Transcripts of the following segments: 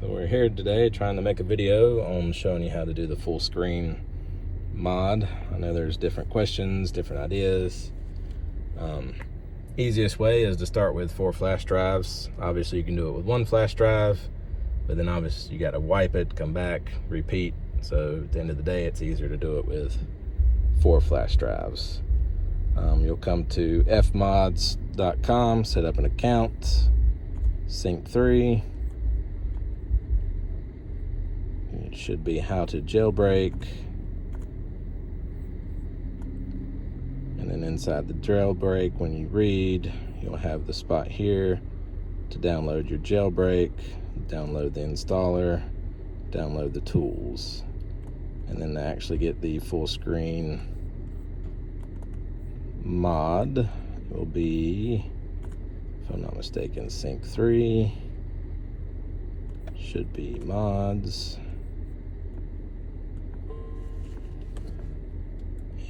So we're here today trying to make a video on showing you how to do the full screen mod. I know there's different questions, different ideas. Easiest way is to start with 4 flash drives. Obviously you can do it with 1 flash drive, but then obviously you got to wipe it, come back, repeat. So at the end of the day, it's easier to do it with 4 flash drives. You'll come to fmods.com, set up an account, sync 3. It should be how to jailbreak. And then inside the jailbreak, when you read, you'll have the spot here to download your jailbreak, download the installer, download the tools. And then to actually get the full screen mod, it will be, if I'm not mistaken, sync 3. Should be mods.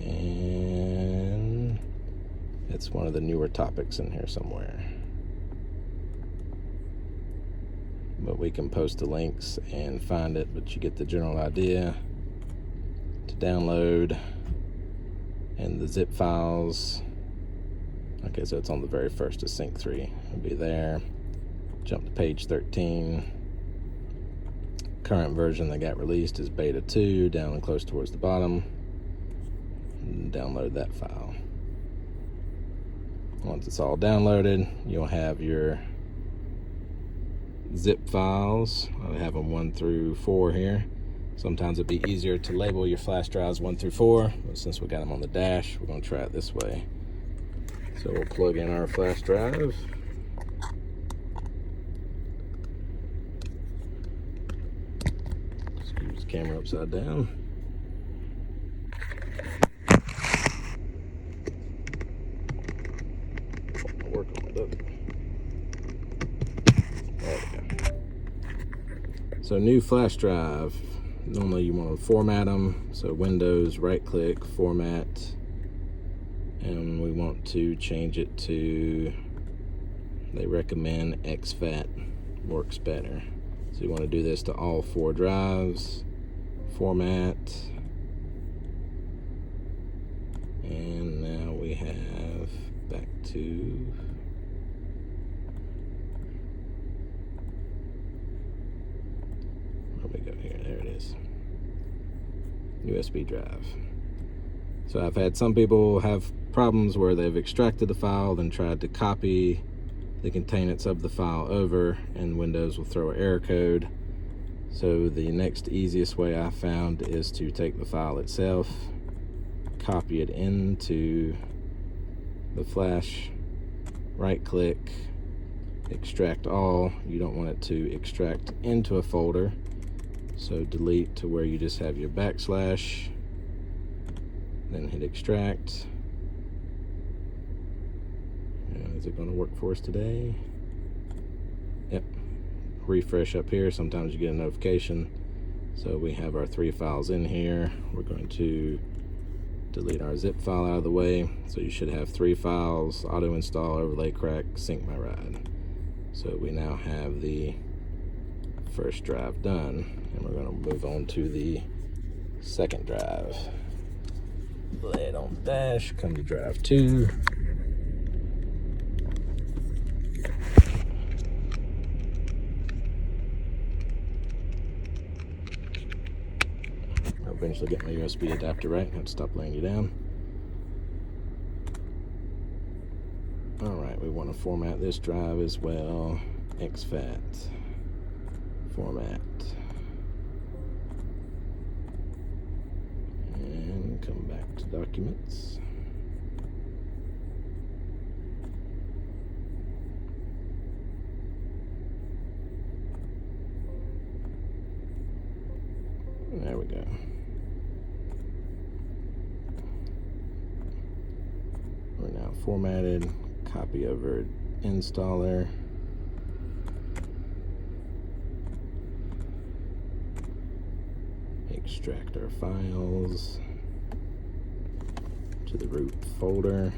And it's one of the newer topics in here somewhere. But we can post the links and find it, but you get the general idea. To download and the zip files. Okay, so it's on the very first of sync 3. It'll be there. Jump to page 13. Current version that got released is beta 2, down and close towards the bottom. And download that file. Once it's all downloaded, you'll have your zip files. I have them 1 through 4 here. Sometimes it'd be easier to label your flash drives 1 through 4, but since we got them on the dash, we're going to try it this way. So we'll plug in our flash drive. Screw the camera upside down. Work on it, doesn't it? There we go. So new flash drive. Normally you want to format them. So Windows, right click, format. And we want to change it to, they recommend exFAT, works better. So you want to do this to all 4 drives, format. And now we have back to where we go here, there it is. USB drive. So I've had some people have problems where they've extracted the file, then tried to copy the containants of the file over, and Windows will throw an error code. So the next easiest way I found is to take the file itself, copy it into the flash, right click, extract all. You don't want it to extract into a folder, so delete to where you just have your backslash, then hit extract. And is it going to work for us today? Yep. Refresh up here, sometimes you get a notification. So we have our 3 files in here. We're going to delete our zip file out of the way. So you should have 3 files: auto install, overlay crack, sync my ride. So we now have the first drive done, and we're going to move on to the second drive. Lay it on the dash, come to drive 2. I'll eventually get my USB adapter right. I have to stop laying you down. Alright, we want to format this drive as well. exFAT. Format. And come back to documents. There we go. We're now formatted. Copy over installer. Extract our files to the root folder.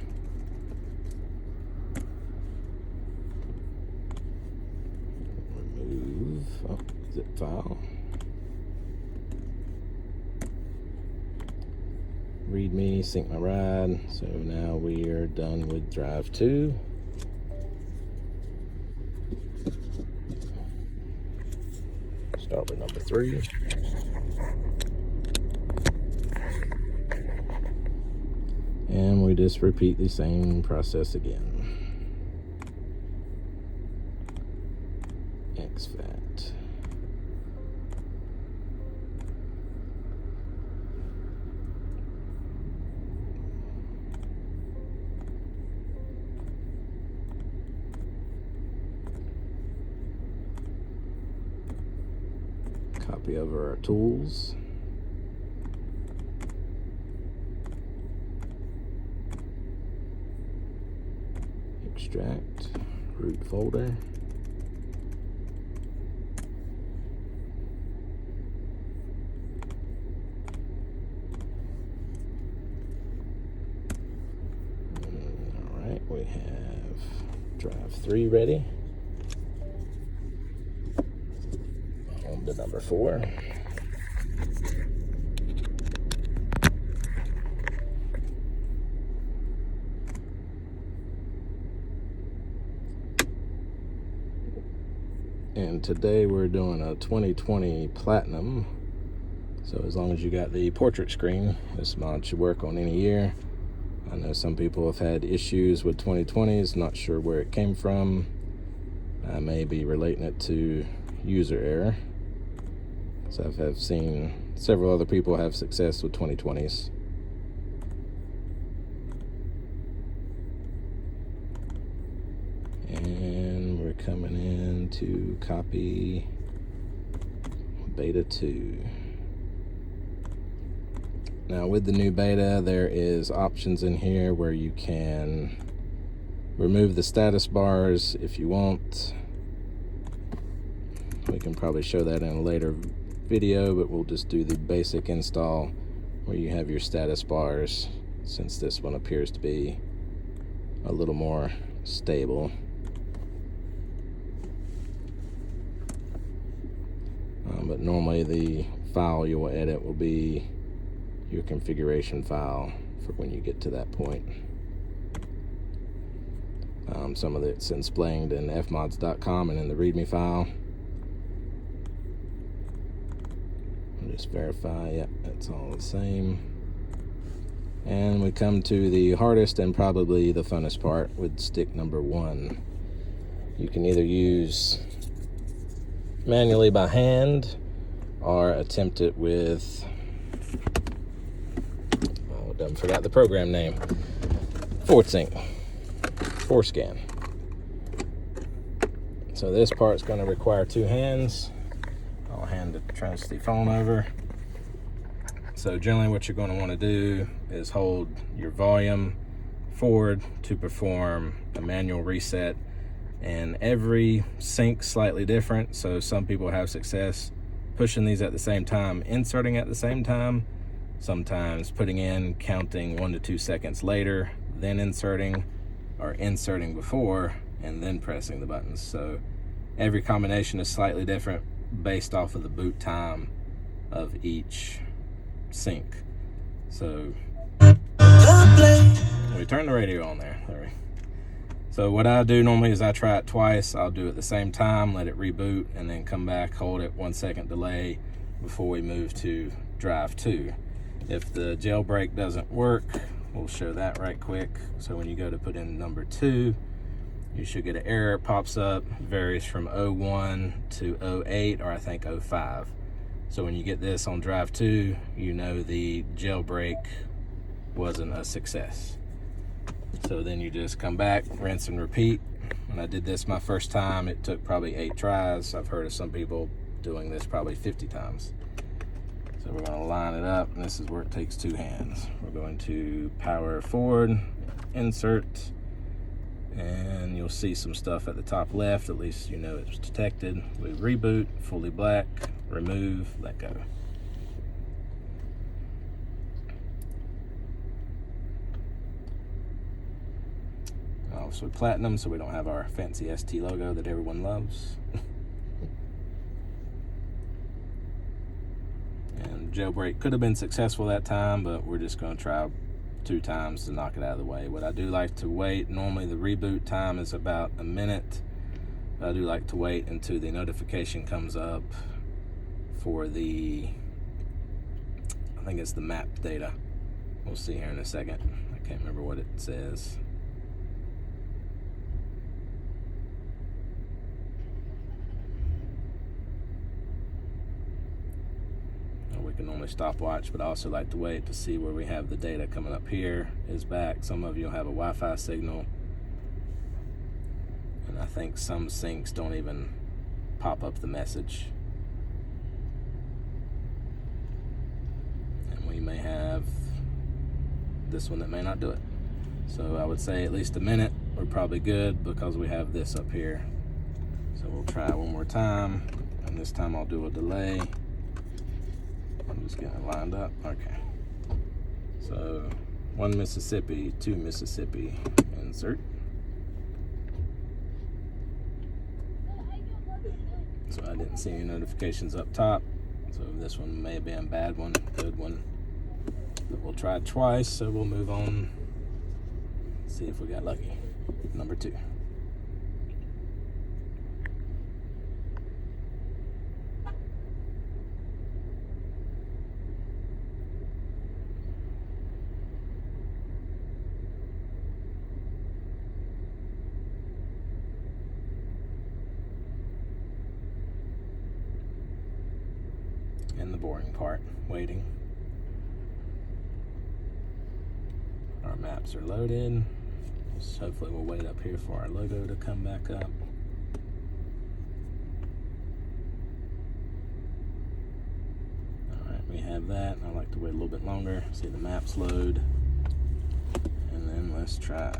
Remove, oh, zip file. README, sync my ride. So now we are done with drive 2. Start with number 3. And we just repeat the same process again. exFAT. Copy over our tools. Extract, root folder. All right, we have drive 3 ready. On to number 4. And today we're doing a 2020 Platinum. So as long as you got the portrait screen, this mod should work on any year. I know some people have had issues with 2020s, not sure where it came from. I may be relating it to user error. So I've seen several other people have success with 2020s. And we're coming in to copy beta 2. Now with the new beta, there is options in here where you can remove the status bars if you want. We can probably show that in a later video, but we'll just do the basic install where you have your status bars, since this one appears to be a little more stable. But normally the file you will edit will be your configuration file for when you get to that point. Some of it's explained in fmods.com and in the README file. I'll just verify, yep, that's all the same. And we come to the hardest and probably the funnest part with stick number 1. You can either use manually by hand or attempt it with, oh, done forgot the program name, Fullscreen. So this part's going to require 2 hands. I'll hand the trusty phone over. So generally what you're going to want to do is hold your volume forward to perform a manual reset. And every sync's slightly different, so some people have success pushing these at the same time, inserting at the same time, sometimes putting in, counting 1 to 2 seconds later, then inserting, or inserting before, and then pressing the buttons. So every combination is slightly different based off of the boot time of each sync. So we turn the radio on there. So what I do normally is I try it twice. I'll do it at the same time, let it reboot, and then come back, hold it 1 second delay before we move to drive 2. If the jailbreak doesn't work, we'll show that right quick. So when you go to put in number 2, you should get an error. It pops up, varies from 01 to 08, or I think 05. So when you get this on drive 2, you know the jailbreak wasn't a success. So then you just come back, rinse and repeat. When I did this my first time, it took probably 8 tries. I've heard of some people doing this probably 50 times. So we're going to line it up, and this is where it takes 2 hands. We're going to power forward, insert, and you'll see some stuff at the top left. At least you know it's detected. We reboot, fully black, remove, let go. So Platinum, so we don't have our fancy ST logo that everyone loves. jailbreak could have been successful that time, but we're just going to try 2 times to knock it out of the way. What I do like to wait, normally the reboot time is about a minute, but I do like to wait until the notification comes up for the, I think it's the map data. We'll see here in a second. I can't remember what it says. We can normally stopwatch, but I also like to wait to see where we have the data coming up. Here is back. Some of you have a Wi-Fi signal, and I think some syncs don't even pop up the message. And we may have this one that may not do it. So I would say at least a minute, we're probably good because we have this up here. So we'll try one more time, and this time I'll do a delay. I'm just getting it lined up. Okay. So 1 Mississippi, 2 Mississippi, insert. So I didn't see any notifications up top. So this one may have been a bad one, good one. But we'll try it twice, so we'll move on. See if we got lucky. Number 2. And the boring part, waiting. Our maps are loaded. So hopefully we'll wait up here for our logo to come back up. Alright, we have that. I like to wait a little bit longer, see the maps load. And then let's try.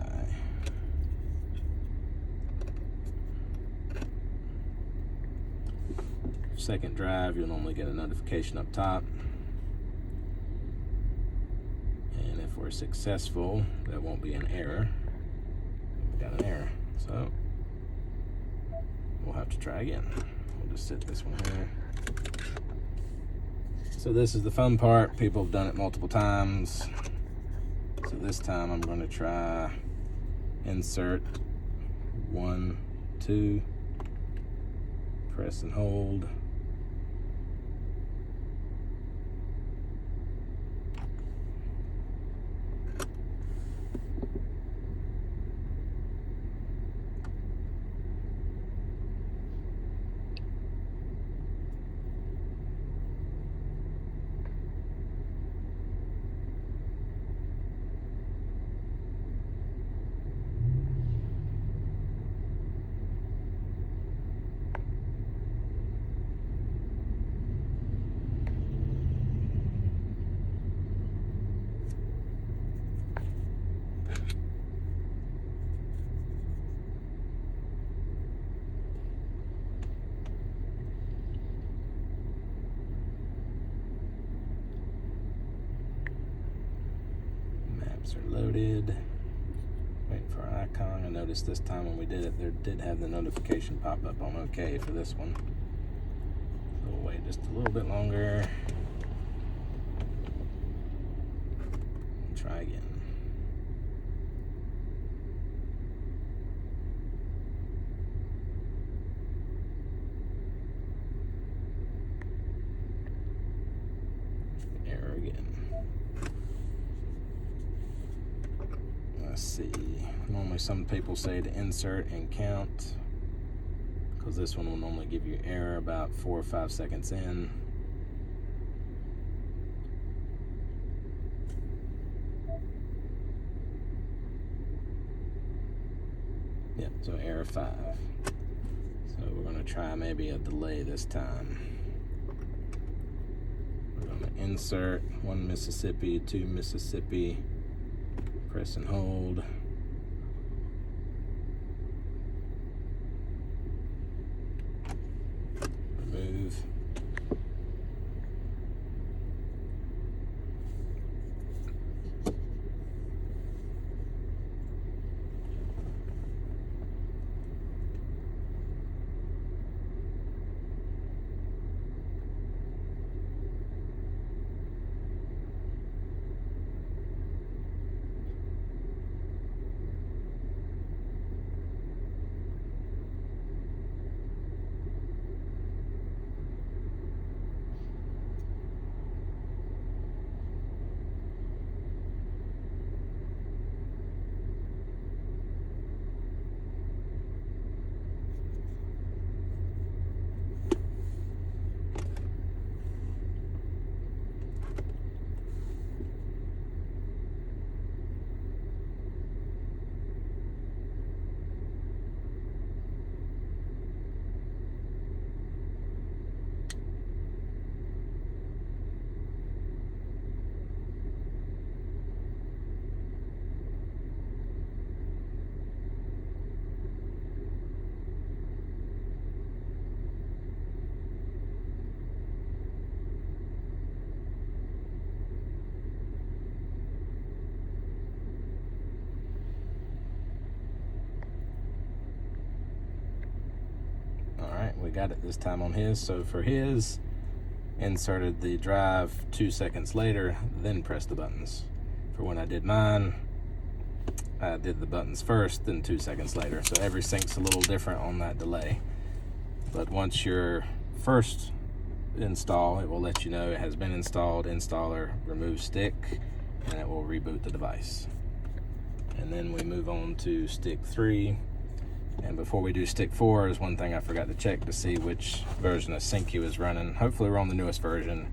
Second drive, you'll normally get a notification up top. And if we're successful, there won't be an error. We got an error, so we'll have to try again. We'll just set this one here. So this is the fun part. People have done it multiple times. So this time I'm going to try insert 1, 2, press and hold. Are loaded. Waiting for our icon. I noticed this time when we did it, there did have the notification pop up on OK for this one. So we'll wait just a little bit longer. And try again. Error again. Let's see. Normally some people say to insert and count, because this one will normally give you error about 4 or 5 seconds in. Yep, so error 5. So we're going to try maybe a delay this time. We're going to insert 1 Mississippi, 2 Mississippi, press and hold. Remove. got it this time on his. So for his, inserted the drive 2 seconds later, then pressed the buttons. For when I did mine, I did the buttons first, then 2 seconds later. So every sync's a little different on that delay. But once your first install, it will let you know it has been installed, installer, remove stick, and it will reboot the device. And then we move on to stick 3. And before we do stick 4, is one thing I forgot to check to see which version of SyncU is running. Hopefully we're on the newest version.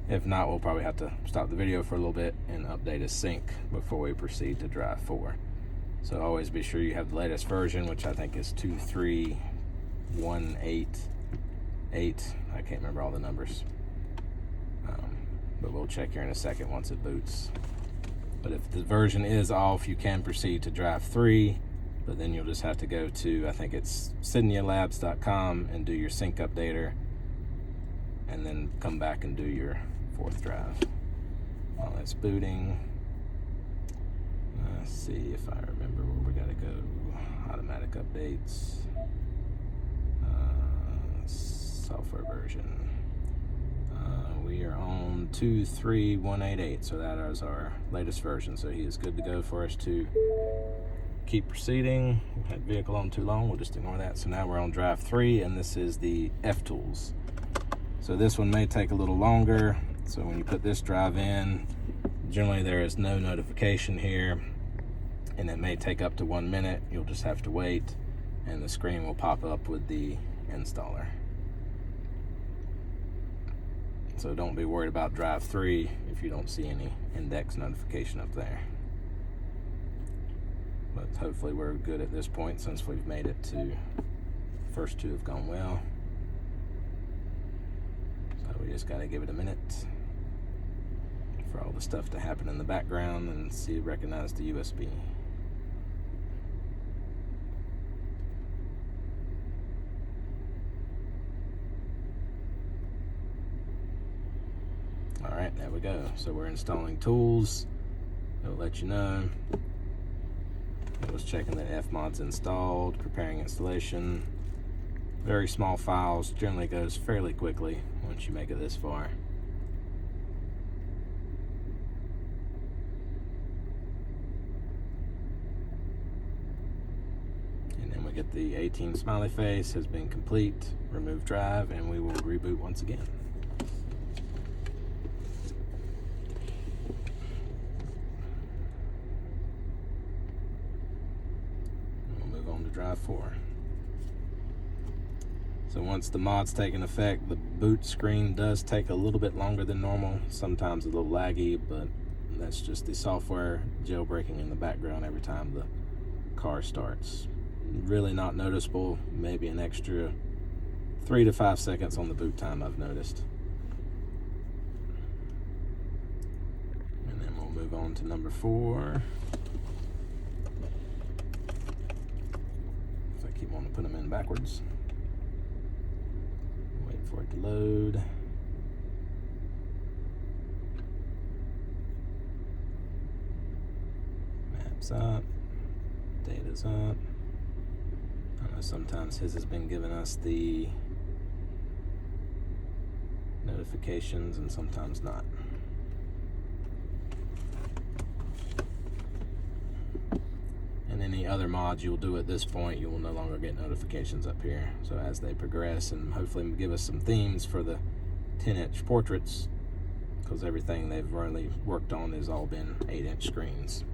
If not, we'll probably have to stop the video for a little bit and update a sync before we proceed to drive 4. So always be sure you have the latest version, which I think is 23188. I can't remember all the numbers. But we'll check here in a second once it boots. But if the version is off, you can proceed to drive 3. But then you'll just have to go to, I think it's sydneylabs.com, and do your sync updater, and then come back and do your 4th drive. While it's booting, let's see if I remember where we gotta go. Automatic updates, software version. We are on 23188, so that is our latest version. So he is good to go for us to keep proceeding. We had vehicle on too long, we'll just ignore that. So now we're on drive 3, and this is the F tools. So this one may take a little longer. So when you put this drive in, generally there is no notification here, and it may take up to 1 minute. You'll just have to wait, and the screen will pop up with the installer. So don't be worried about drive 3 if you don't see any index notification up there. But hopefully we're good at this point since we've made it to the first 2 have gone well. So we just gotta give it a minute for all the stuff to happen in the background and recognize the USB. All right, there we go. So we're installing tools. It'll let you know. It was checking that Fmod's installed, preparing installation. Very small files, generally goes fairly quickly once you make it this far. And then we get the 18 smiley face, has been complete, remove drive, and we will reboot once again. Drive 4. So once the mod's taken effect, the boot screen does take a little bit longer than normal, sometimes a little laggy, but that's just the software jailbreaking in the background every time the car starts. Really not noticeable, maybe an extra 3 to 5 seconds on the boot time I've noticed. And then we'll move on to number 4. Keep wanting to put them in backwards. Wait for it to load. Maps up. Data's up. I know sometimes his has been giving us the notifications and sometimes not. Any other mods you'll do at this point, you will no longer get notifications up here. So as they progress, and hopefully give us some themes for the 10-inch portraits, because everything they've really worked on has all been 8-inch screens.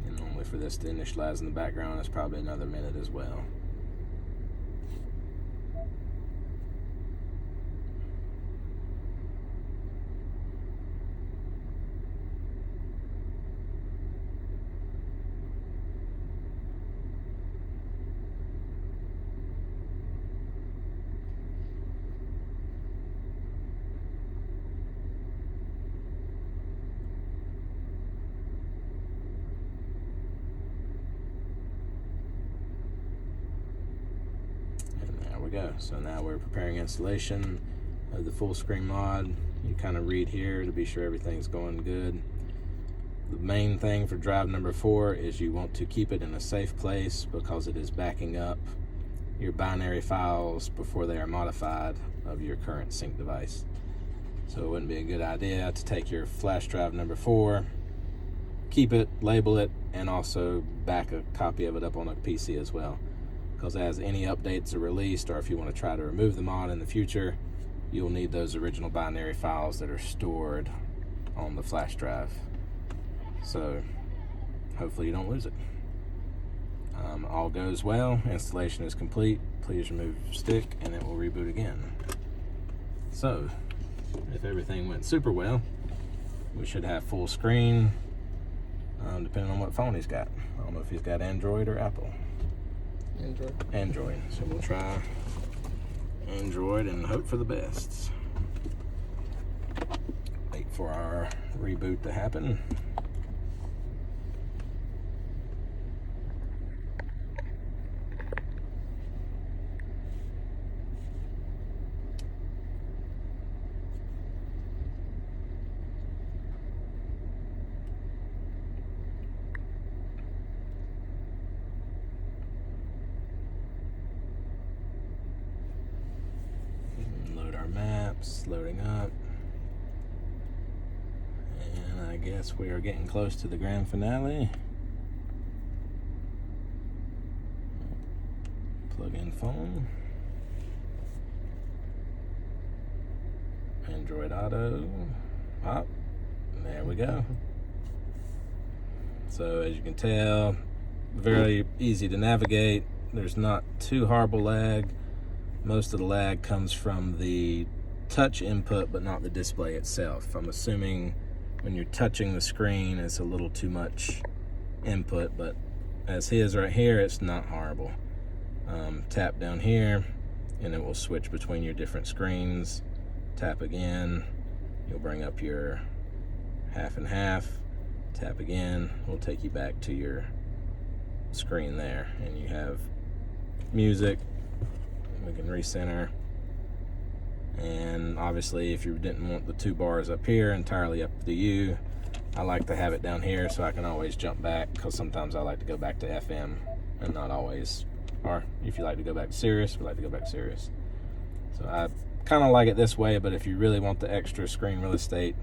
And normally for this to initialize in the background, it's probably another minute as well. Go. So now we're preparing installation of the Fullscreen mod. you kind of read here to be sure everything's going good. The main thing for drive number 4 is you want to keep it in a safe place because it is backing up your binary files before they are modified of your current sync device. So it wouldn't be a good idea to take your flash drive number 4, keep it, label it, and also back a copy of it up on a PC as well. Because as any updates are released, or if you want to try to remove them on in the future, you'll need those original binary files that are stored on the flash drive. So hopefully you don't lose it. All goes well, installation is complete. Please remove stick and it will reboot again. So if everything went super well, we should have full screen, depending on what phone he's got. I don't know if he's got Android or Apple. Android. So we'll try Android and hope for the best. Wait for our reboot to happen. Maps loading up, and I guess we are getting close to the grand finale. Plug in phone, Android Auto, there we go. So as you can tell, very easy to navigate. There's not too horrible lag. Most of the lag comes from the touch input, but not the display itself. I'm assuming when you're touching the screen, it's a little too much input, but as his right here, it's not horrible. Tap down here, and it will switch between your different screens. Tap again, you'll bring up your half and half. Tap again, will take you back to your screen there, and you have music. We can recenter, and obviously if you didn't want the 2 bars up here, entirely up to you. I like to have it down here so I can always jump back, because sometimes I like to go back to FM and not always, or if you like to go back to Sirius, we like to go back to Sirius. So I kind of like it this way, but if you really want the extra screen real estate,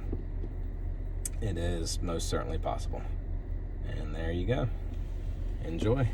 it is most certainly possible. And there you go. Enjoy.